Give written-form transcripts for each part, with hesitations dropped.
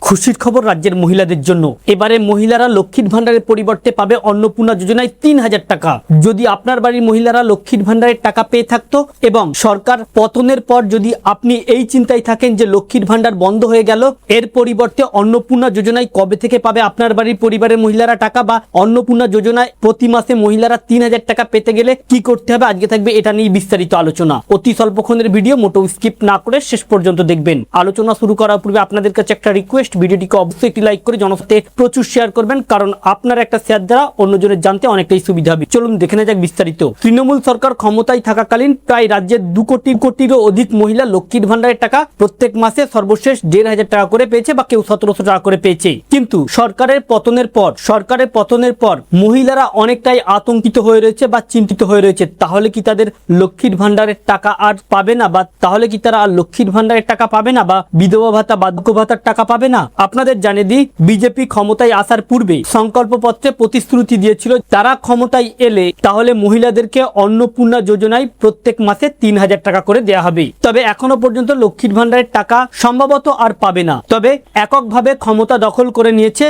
খুশির খবর রাজ্যের মহিলাদের জন্য। এবারে মহিলারা লক্ষ্মীর ভান্ডারের পরিবর্তে পাবে অন্নপূর্ণা যোজনায় ৩,০০০ টাকা। যদি আপনার বাড়ির মহিলারা লক্ষ্মীর ভান্ডারের টাকা পেয়ে থাকতো এবং সরকার পতনের পর যদি আপনি এই চিন্তায় থাকেন যে লক্ষ্মীর ভান্ডার বন্ধ হয়ে গেল, এর পরিবর্তে অন্নপূর্ণা যোজনায় কবে থেকে পাবে আপনার বাড়ির পরিবারের মহিলারা টাকা, বা অন্নপূর্ণা যোজনায় প্রতি মাসে মহিলারা ৩,০০০ টাকা পেতে গেলে কি করতে হবে, আজকে থাকবে এটা নিয়ে বিস্তারিত আলোচনা। অতি স্বল্পক্ষণের ভিডিও, মোটো স্কিপ না করে শেষ পর্যন্ত দেখবেন। আলোচনা শুরু করার পূর্বে আপনাদের কাছে একটা রিকোয়েস্ট, ভিডিওটিকে অবশ্যই একটি লাইক করে জনসাথে প্রচুর শেয়ার করবেন, কারণ আপনার একটা শেয়ার দ্বারা অন্যজনের জানতে অনেকটাই সুবিধা হবে। চলুন দেখে নেওয়া যাক বিস্তারিত। তৃণমূল সরকার ক্ষমতায় থাকাকালীন প্রায় রাজ্যের ২ কোটিরও অধিক মহিলা লক্ষ্মীর ভান্ডারের টাকা প্রত্যেক মাসে সর্বশেষ ১,৫০০ টাকা করে পেয়েছে, বা কেউ ১৭০০ টাকা করে পেয়েছে। কিন্তু সরকারের পতনের পর মহিলারা অনেকটাই আতঙ্কিত হয়ে রয়েছে বা চিন্তিত হয়ে রয়েছে। তাহলে কি তাদের লক্ষ্মীর ভান্ডারের টাকা আর পাবে না, বা তাহলে কি তারা আর লক্ষ্মীর ভান্ডারের টাকা পাবে না, বা বিধবা ভাতা বার্ধক্য ভাতার টাকা পাবে না? আপনাদের জানিয়ে দিই, বিজেপি ক্ষমতায় আসার পূর্বে সংকল্পপত্রে প্রতিশ্রুতি দিয়েছিল তারা ক্ষমতায় এলে তাহলে মহিলাদেরকে অন্নপূর্ণা যোজনায় প্রত্যেক মাসে ৩,০০০ টাকা করে দেয়া হবে। তবে এখনো পর্যন্ত লক্ষ্মীর ভান্ডারের টাকা সম্ভবত আর পাবে না। তবে এককভাবে ক্ষমতা দখল করে নিয়েছে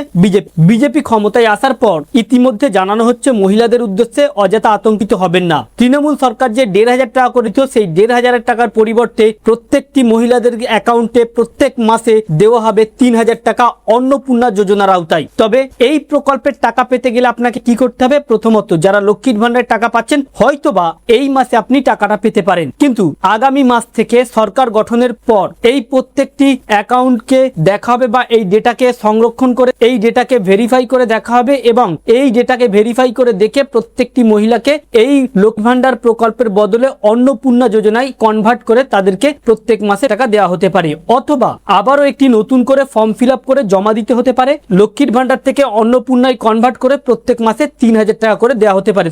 বিজেপি ক্ষমতায় আসার পর ইতিমধ্যে জানানো হচ্ছে মহিলাদের উদ্দেশ্যে অযথা আতঙ্কিত হবেন না। তৃণমূল সরকার যে ১,৫০০ টাকা করে দিত, সেই ১,৫০০ টাকার পরিবর্তে প্রত্যেকটি মহিলাদের অ্যাকাউন্টে প্রত্যেক মাসে দেওয়া হবে ৩,০০০ টাকা অন্নপূর্ণা যোজনার আওতায়। তবে এই প্রকল্পের টাকা পেতে গেলে আপনাকে কি করতে হবে? প্রথমত, যারা লক্ষ্মীর ভান্ডারের টাকা পাচ্ছেন, হয়তোবা এই মাসে আপনি টাকাটা পেতে পারেন, কিন্তু আগামী মাস থেকে সরকার গঠনের পর এই প্রত্যেকটি অ্যাকাউন্টকে দেখা হবে, বা এই ডেটাকে সংরক্ষণ করে এই ডেটাকে ভেরিফাই করে দেখা হবে, এবং এই ডেটাকে ভেরিফাই করে দেখে প্রত্যেকটি মহিলাকে এই লক্ষ্মী ভান্ডার প্রকল্পের বদলে অন্নপূর্ণা যোজনায় কনভার্ট করে তাদেরকে প্রত্যেক মাসে টাকা দেওয়া হতে পারে। অথবা আবারও একটি নতুন করে ফর্ম ফিল আপ করে জমা দিতে হতে পারে, লক্ষ্মীর ভান্ডার থেকে অন্নপূর্ণায় কনভার্ট করে প্রত্যেক মাসে ৩,০০০ টাকা করে দেওয়া হতে পারে।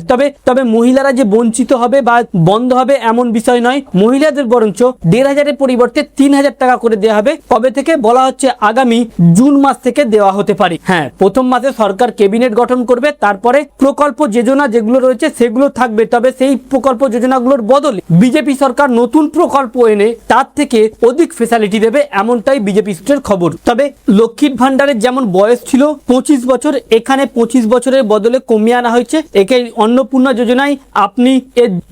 তবে মহিলারা যে বঞ্চিত হবে বা বন্ধ হবে এমন বিষয় নয়, মহিলাদের বরঞ্চ ১,৫০০ পরিবর্তে ৩,০০০ টাকা করে দেওয়া হবে। কবে থেকে বলা হচ্ছে? আগামী জুন মাস থেকে দেওয়া হতে পারে। হ্যাঁ, প্রথম মাসে সরকার ক্যাবিনেট গঠন করবে, তারপরে প্রকল্প যোজনা যেগুলো রয়েছে সেগুলো থাকবে। তবে সেই প্রকল্প যোজনাগুলোর বদলে বিজেপি সরকার নতুন প্রকল্প এনে তার থেকে অধিক ফেসিলিটি দেবে, এমনটাই বিজেপি সূত্রের খবর। তবে লক্ষ্মীর ভান্ডারের যেমন বয়স ছিল ২৫ বছর, এখানে ২৫ বছরের বদলে কমিয়ে আনা হয়েছে। একে অন্নপূর্ণা যোজনায় আপনি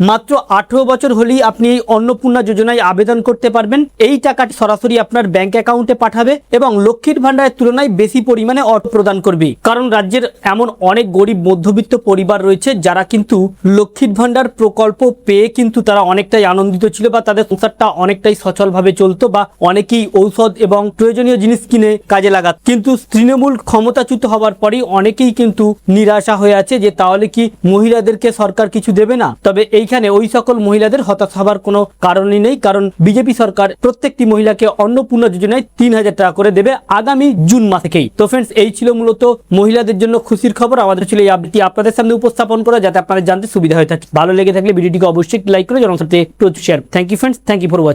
মাত্র ১৮ বছর হলেই আপনি এই অন্নপূর্ণা যোজনায় আবেদন করতে পারবেন। এই টাকাটি সরাসরি আপনার ব্যাংক অ্যাকাউন্টে পাঠাবে এবং লক্ষ্মীর ভান্ডারের তুলনায় বেশি পরিমাণে অর্থ প্রদান করবে। কারণ রাজ্যের এমন অনেক গরিব মধ্যবিত্ত পরিবার রয়েছে যারা কিন্তু লক্ষ্মীর ভান্ডার প্রকল্প পেয়ে কিন্তু তারা অনেকটাই আনন্দিত ছিল, বা তাদের সংসারটা অনেকটাই সচলভাবে চলতো, বা অনেকেই ঔষধ এবং প্রয়োজনীয় জিনিস কিনে কাজে লাগাত। কিন্তু তৃণমূল ক্ষমতাচ্যুত হওয়ার পরই অনেকেই কিন্তু নিরাশা হয়ে আছে যে তাহলে কি মহিলাদেরকে সরকার কিছু দেবে না? তবে এইখানে ওই সকল মহিলাদের হতাশ হবার কোনো কারণই নেই, কারণ বিজেপি সরকার প্রত্যেকটি মহিলাকে অন্নপূর্ণা যোজনায় ৩,০০০ টাকা করে দেবে আগামী জুন মাস থেকেই। তো ফ্রেন্ডস, এই ছিল মূলত মহিলাদের জন্য খুশির খবর। আমাদের ছিল এই আপডেটটি আপনাদের সামনে উপস্থাপন করা, যাতে আপনাদের জানতে সুবিধা হয়ে থাকে। ভালো লেগে থাকলে ভিডিওটিকে অবশ্যই লাইক করে জনসাথে প্রচুর share. Thank you friends, thank you for watching.